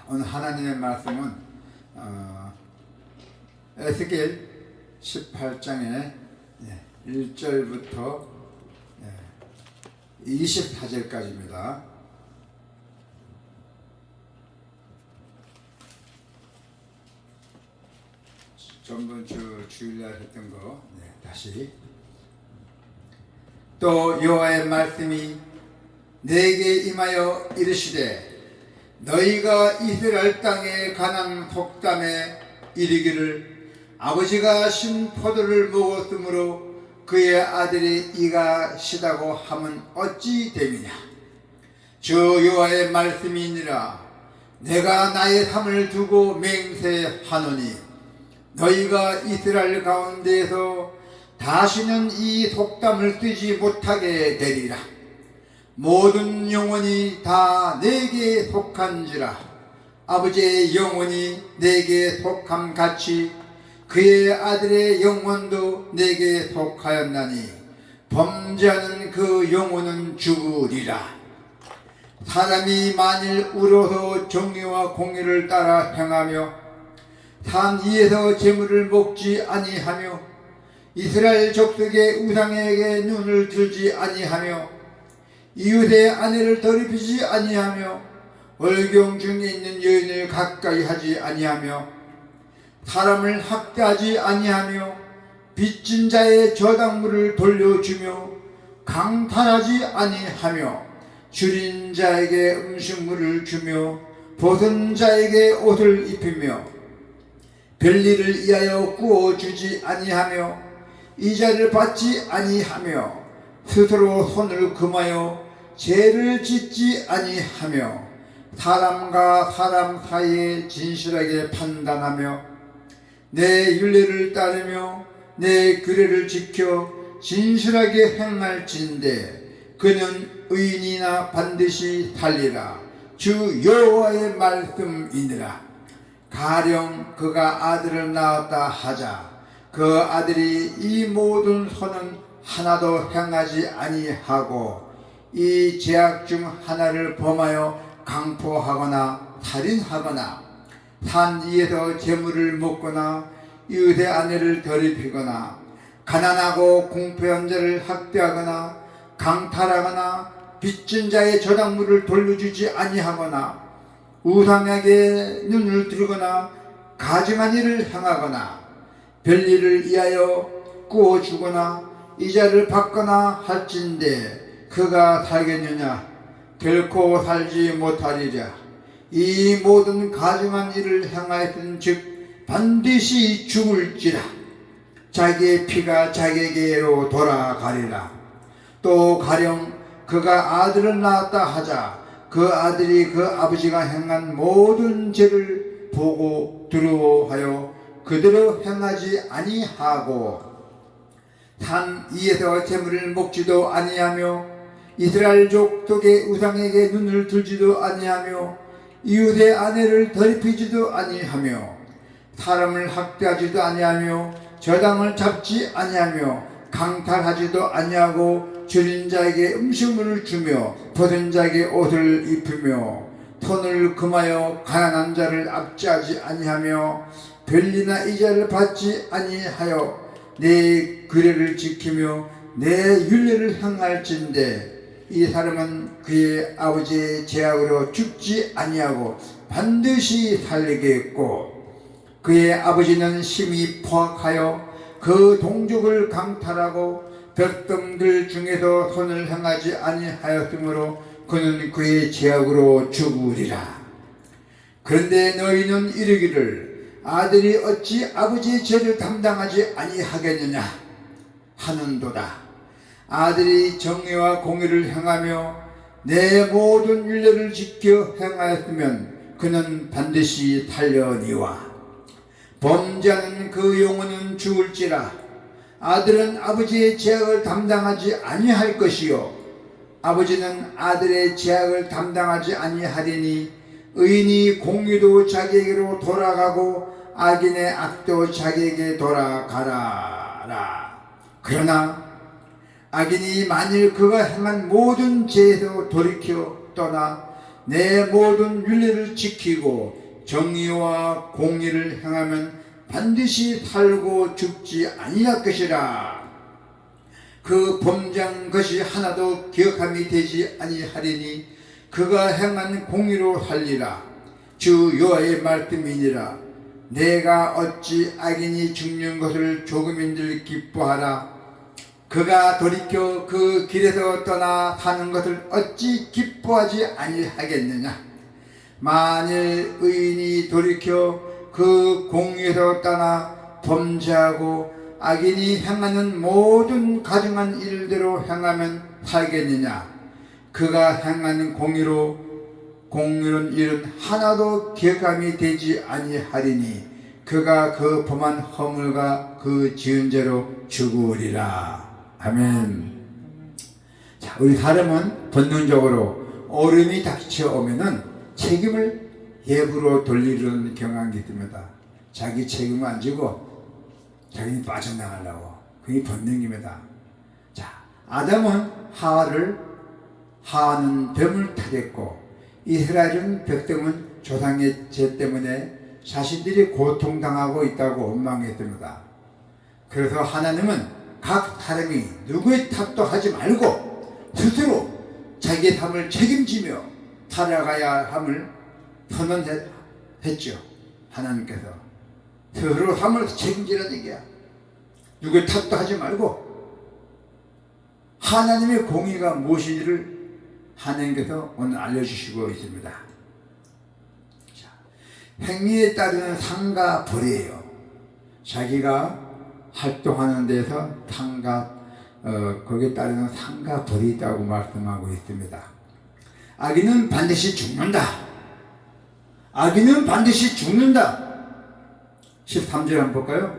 오늘 하나님의 말씀은 에스겔 18장의 1절부터 24절까지입니다. 전번 주일날 했던 거 다시. 또 여호와의 말씀이 내게 임하여 이르시되 너희가 이스라엘 땅에 관한 속담에 이르기를 아버지가 신 포도를 먹었으므로 그의 아들이 이가 시다고 함은 어찌 됨이냐. 주 여호와의 말씀이니라. 내가 나의 삶을 두고 맹세하노니 너희가 이스라엘 가운데에서 다시는 이 속담을 쓰지 못하게 되리라. 모든 영혼이 다 내게 속한지라. 아버지의 영혼이 내게 속함 같이 그의 아들의 영혼도 내게 속하였나니 범죄하는 그 영혼은 죽으리라. 사람이 만일 울어서 정의와 공의를 따라 행하며 산 위에서 재물을 먹지 아니하며 이스라엘 족속의 우상에게 눈을 들지 아니하며 이웃의 아내를 더럽히지 아니하며 월경 중에 있는 여인을 가까이 하지 아니하며 사람을 학대하지 아니하며 빚진 자의 저당물을 돌려주며 강탈하지 아니하며 줄인 자에게 음식물을 주며 벗은 자에게 옷을 입히며 별일을 위하여 구워주지 아니하며 이자를 받지 아니하며 스스로 손을 금하여 죄를 짓지 아니하며 사람과 사람 사이에 진실하게 판단하며 내 율례를 따르며 내 규례를 지켜 진실하게 행할진대 그는 의인이나 반드시 살리라. 주 여호와의 말씀이니라. 가령 그가 아들을 낳았다 하자 그 아들이 이 모든 선은 하나도 행하지 아니하고 이 죄악 중 하나를 범하여 강포하거나 살인하거나 산 위에서 재물을 먹거나 이웃의 아내를 더럽히거나 가난하고 공포한 자를 학대하거나 강탈하거나 빚진 자의 저당물을 돌려주지 아니하거나 우상에게 눈을 들거나 가증한 일을 행하거나 별일을 위하여 구워주거나 이자를 받거나 할진대 그가 살겠느냐. 결코 살지 못하리라. 이 모든 가증한 일을 행하였던 즉 반드시 죽을지라. 자기의 피가 자기에게로 돌아가리라. 또 가령 그가 아들을 낳았다 하자 그 아들이 그 아버지가 행한 모든 죄를 보고 두려워하여 그대로 행하지 아니하고 산 위에서 재물을 먹지도 아니하며 이스라엘 족속의 우상에게 눈을 들지도 아니하며 이웃의 아내를 더럽히지도 아니하며 사람을 학대하지도 아니하며 저당을 잡지 아니하며 강탈하지도 아니하고 줄인 자에게 음식물을 주며 벗은 자에게 옷을 입히며 손을 금하여 가난한 자를 압제하지 아니하며 별리나 이자를 받지 아니하여 내 규례를 지키며 내 율례를 행할진대 이 사람은 그의 아버지의 죄악으로 죽지 아니하고 반드시 살리겠고 그의 아버지는 심히 포악하여 그 동족을 강탈하고 백성들 중에서 손을 행하지 아니하였으므로 그는 그의 죄악으로 죽으리라. 그런데 너희는 이르기를 아들이 어찌 아버지의 죄를 담당하지 아니하겠느냐 하는도다. 아들이 정의와 공의를 행하며 내 모든 율례를 지켜 행하였으면 그는 반드시 살려니와 범죄하는 그 영혼은 죽을지라. 아들은 아버지의 죄악을 담당하지 아니할 것이요 아버지는 아들의 죄악을 담당하지 아니하리니 의인이 공의도 자기에게로 돌아가고 악인의 악도 자기에게 돌아가라. 그러나 악인이 만일 그가 행한 모든 죄에서 돌이켜 떠나 내 모든 윤례를 지키고 정의와 공의를 행하면 반드시 살고 죽지 아니할 것이라. 그 범죄한 것이 하나도 기억함이 되지 아니하리니 그가 행한 공의로 살리라. 주 여호와의 말씀이니라. 내가 어찌 악인이 죽는 것을 조금인들 기뻐하라. 그가 돌이켜 그 길에서 떠나 사는 것을 어찌 기뻐하지 아니하겠느냐. 만일 의인이 돌이켜 그 공의에서 떠나 범죄하고 악인이 행하는 모든 가증한 일대로 행하면 살겠느냐. 그가 행하는 공의로운 일은 하나도 기억함이 되지 아니하리니 그가 그 범한 허물과 그 지은 죄로 죽으리라. 아멘. 자, 우리 사람은 본능적으로 어려움이 닥쳐오면은 책임을 예부로 돌리려는 경향이 있습니다. 자기 책임을 안 지고 자기는 빠져나가려고. 그게 본능입니다. 자, 아담은 하와는 뱀을 타겠고 이스라엘 백성은 조상의 죄 때문에 자신들이 고통당하고 있다고 원망했습니다. 그래서 하나님은 각 사람이 누구의 탓도 하지 말고 스스로 자기의 삶을 책임지며 살아가야 함을 선언했죠. 하나님께서 스스로 삶을 책임지라는 얘기야. 누구의 탓도 하지 말고 하나님의 공의가 무엇인지를 하나님께서 오늘 알려주시고 있습니다. 자, 행위에 따르는 상과 벌이에요. 자기가 활동하는 데서 거기에 따르는 상과 벌이 있다고 말씀하고 있습니다. 악인은 반드시 죽는다. 악인은 반드시 죽는다. 13절 한번 볼까요?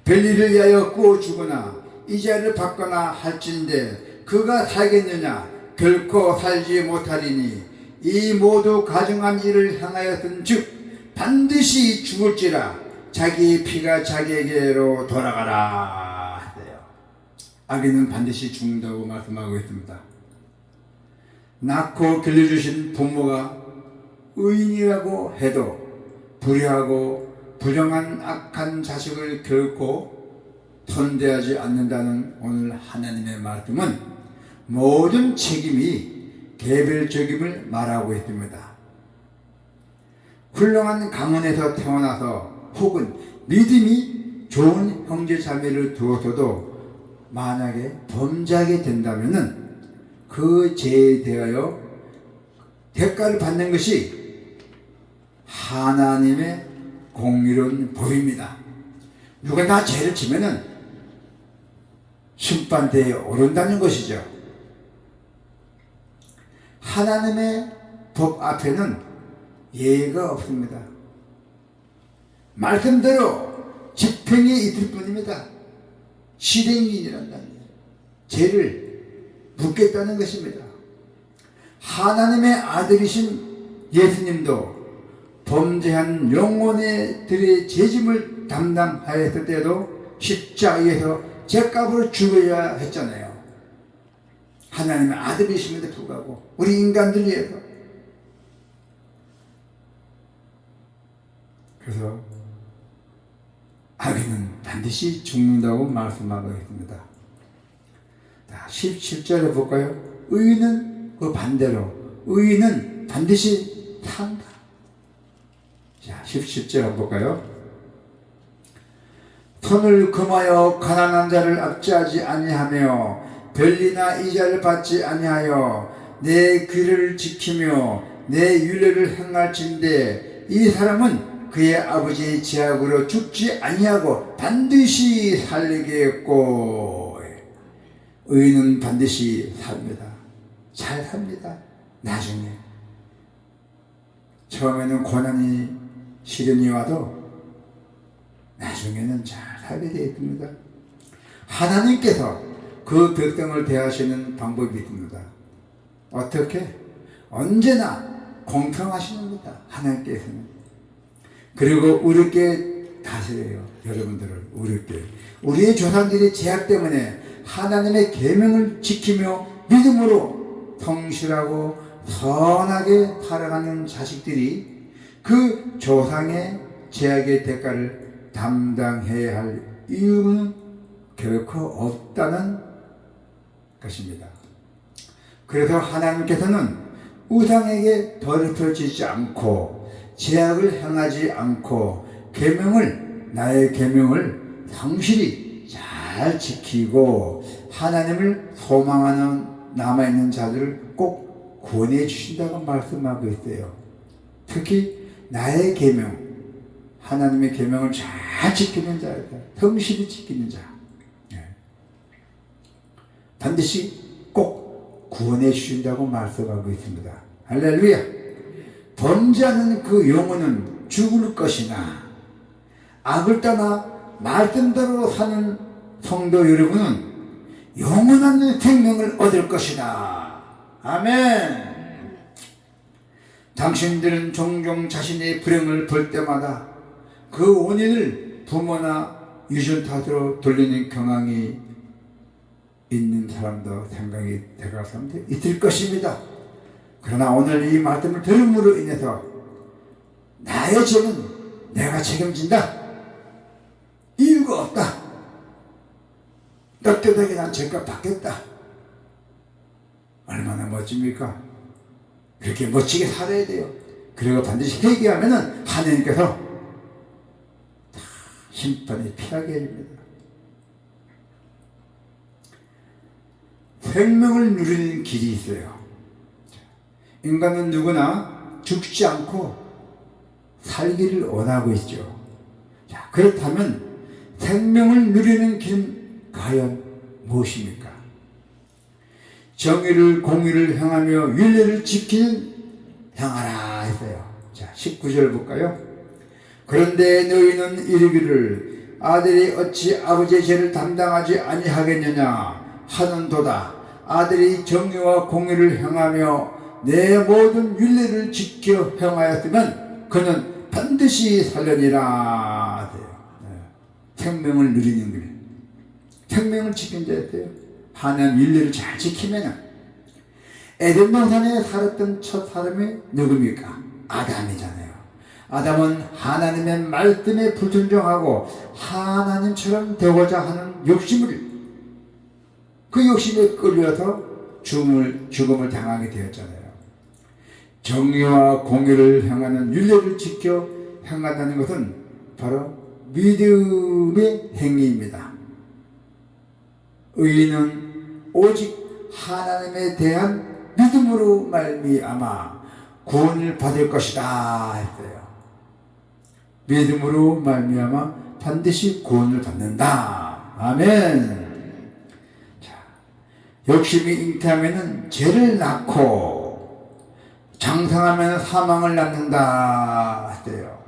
별일을 위하여 꾸어 주거나 이자를 받거나 할진대 그가 살겠느냐. 결코 살지 못하리니 이 모두 가증한 일을 행하였은 즉 반드시 죽을지라. 자기 피가 자기에게로 돌아가라 하세요. 악인은 반드시 죽는다고 말씀하고 있습니다. 낳고 길러주신 부모가 의인이라고 해도 불의하고 부정한 악한 자식을 결코 손대하지 않는다는 오늘 하나님의 말씀은 모든 책임이 개별적임을 말하고 있습니다. 훌륭한 가문에서 태어나서 혹은 믿음이 좋은 형제 자매를 두어서도 만약에 범죄하게 된다면은 그 죄에 대하여 대가를 받는 것이 하나님의 공의로운 법입니다. 누가 나 죄를 지면은 심판대에 오른다는 것이죠. 하나님의 법 앞에는 예의가 없습니다. 말씀대로 집행이 있을 뿐입니다. 실행인이란다는 죄를 묻겠다는 것입니다. 하나님의 아들이신 예수님도 범죄한 영혼들의 죄짐을 담당하였을 때도 십자가에서 죄값으로 죽어야 했잖아요. 하나님의 아들이심에도 불구하고 우리 인간들 위해서. 그래서 악인은 반드시 죽는다고 말씀하고 있습니다. 자, 17절에 볼까요? 의인은 그 반대로 의인은 반드시 산다. 자, 17절 한번 볼까요? 손을 금하여 가난한 자를 압제하지 아니하며 별리나 이자를 받지 아니하여 내 귀를 지키며 내 윤례를 행할진대 이 사람은 그의 아버지의 죄악으로 죽지 아니하고 반드시 살리겠고. 의인은 반드시 삽니다. 잘 삽니다. 나중에 처음에는 고난이 시련이 와도 나중에는 잘 살게 되어 있습니다. 하나님께서 그 백성을 대하시는 방법이 있습니다. 어떻게? 언제나 공평하십니다. 하나님께서는. 그리고 우리께 다스려요. 여러분들을 우리께. 우리의 조상들의 죄악 때문에 하나님의 계명을 지키며 믿음으로 성실하고 선하게 살아가는 자식들이 그 조상의 죄악의 대가를 담당해야 할 이유는 결코 없다는 것입니다. 그래서 하나님께서는 우상에게 더럽혀지지 않고 죄악을 행하지 않고 나의 계명을 성실히 잘 지키고 하나님을 소망하는 남아있는 자들을 꼭 구원해 주신다고 말씀하고 있어요. 특히 나의 계명, 하나님의 계명을 잘 지키는 자이다. 성실히 지키는 자, 반드시 꼭 구원해 주신다고 말씀하고 있습니다. 할렐루야. 범죄하는 그 영혼은 죽을 것이나 악을 떠나 말씀대로 사는 성도 여러분은 영원한 생명을 얻을 것이다. 아멘. 당신들은 종종 자신의 불행을 볼 때마다 그 원인을 부모나 유전 탓으로 돌리는 경향이 있는 사람도 생각이 들어갈 사람도 있을 것입니다. 그러나 오늘 이 말씀을 들음으로 인해서 나의 죄는 내가 책임진다. 이유가 없다. 떳떳하게 난 죄값 받겠다. 얼마나 멋집니까? 그렇게 멋지게 살아야 돼요. 그리고 반드시 회개하면은 하나님께서 다 심판을 피하게 해줍니다. 생명을 누리는 길이 있어요. 인간은 누구나 죽지 않고 살기를 원하고 있죠. 자, 그렇다면 생명을 누리는 길은 과연 무엇입니까? 정의를 공의를 행하며 윤례를 지키는 행하라 했어요. 자, 19절 볼까요? 그런데 너희는 이르기를 아들이 어찌 아버지의 죄를 담당하지 아니하겠느냐 하는도다. 아들이 정의와 공의를 행하며 내 모든 윤례를 지켜 행하였으면 그는 반드시 살려니라. 생명을 누리는 길, 생명을 지킨 자였어요. 하나님 윤례를 잘 지키면 에덴 동산에 살았던 첫 사람이 누굽니까? 아담이잖아요. 아담은 하나님의 말씀에 불순종하고 하나님처럼 되고자 하는 그 욕심에 끌려서 죽음을 당하게 되었잖아요. 정의와 공의를 행하는 윤례를 지켜 행한다는 것은 바로 믿음의 행위입니다. 의인은 오직 하나님에 대한 믿음으로 말미암아 구원을 받을 것이다 했어요. 믿음으로 말미암아 반드시 구원을 받는다. 아멘. 자, 욕심이 잉태하면은 죄를 낳고 장성하면 사망을 낳는다 했어요.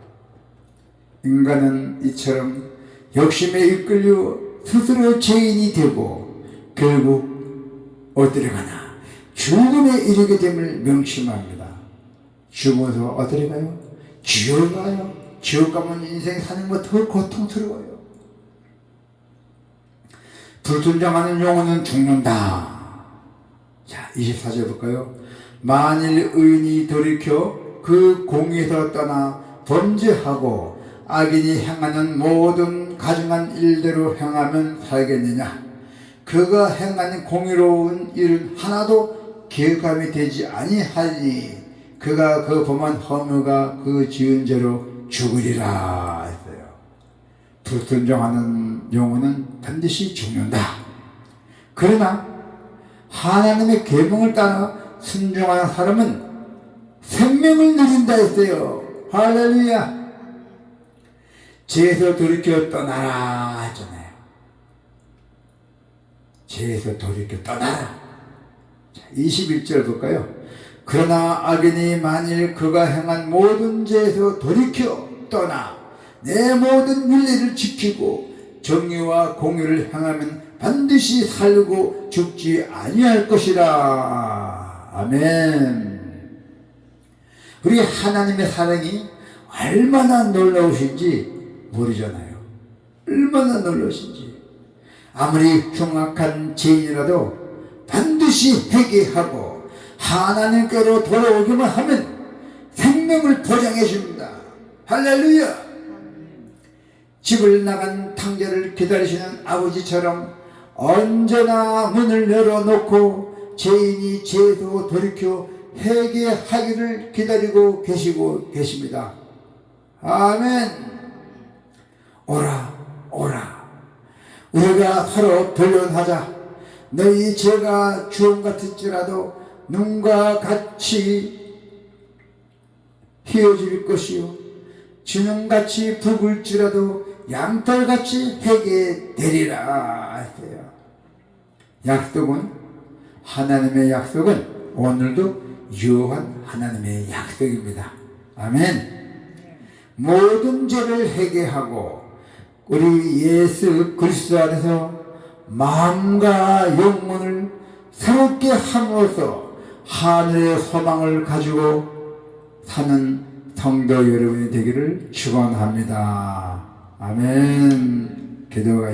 인간은 이처럼 욕심에 이끌려 스스로 죄인이 되고 결국 어디로 가나 죽음에 이르게 됨을 명심합니다. 죽어서 어디로 가요? 지옥 가요. 지옥 가면 인생 사는 것 더 고통스러워요. 불순종하는 영혼은 죽는다. 자, 24절 볼까요? 만일 의인이 돌이켜 그 공의에서 떠나 범죄하고 악인이 행하는 모든 가증한 일대로 행하면 살겠느냐? 그가 행하는 공의로운 일은 하나도 기억함이 되지 아니하니 그가 그 범한 허무가 그 지은 죄로 죽으리라 했어요. 불순종하는 영혼은 반드시 죽는다. 그러나 하나님의 계명을 따라 순종하는 사람은 생명을 누린다 했어요. 할렐루야. 죄에서 돌이켜 떠나라 했잖아요. 죄에서 돌이켜 떠나라. 21절 볼까요? 그러나 악인이 만일 그가 행한 모든 죄에서 돌이켜 떠나 내 모든 윤례를 지키고 정의와 공의를 행하면 반드시 살고 죽지 아니할 것이라. 아멘. 우리 하나님의 사랑이 얼마나 놀라우신지 모르잖아요. 얼마나 놀라우신지. 아무리 흉악한 죄인이라도 반드시 회개하고 하나님께로 돌아오기만 하면 생명을 보장해 줍니다. 할렐루야. 집을 나간 탕자를 기다리시는 아버지처럼 언제나 문을 열어놓고 죄인이 죄도 돌이켜 회개하기를 기다리고 계시고 계십니다. 아멘. 오라 오라, 우리가 서로 변론하자. 너희 죄가 주홍 같을지라도 눈과 같이 희어질 것이요 진홍같이 붉을지라도 양털같이 회개되리라 했어요. 약속은, 하나님의 약속은 오늘도 유효한 하나님의 약속입니다. 아멘. 모든 죄를 회개하고 우리 예수 그리스도 안에서 마음과 영혼을 새롭게 함으로써 하늘의 소망을 가지고 사는 성도 여러분이 되기를 축원합니다. 아멘. 기도가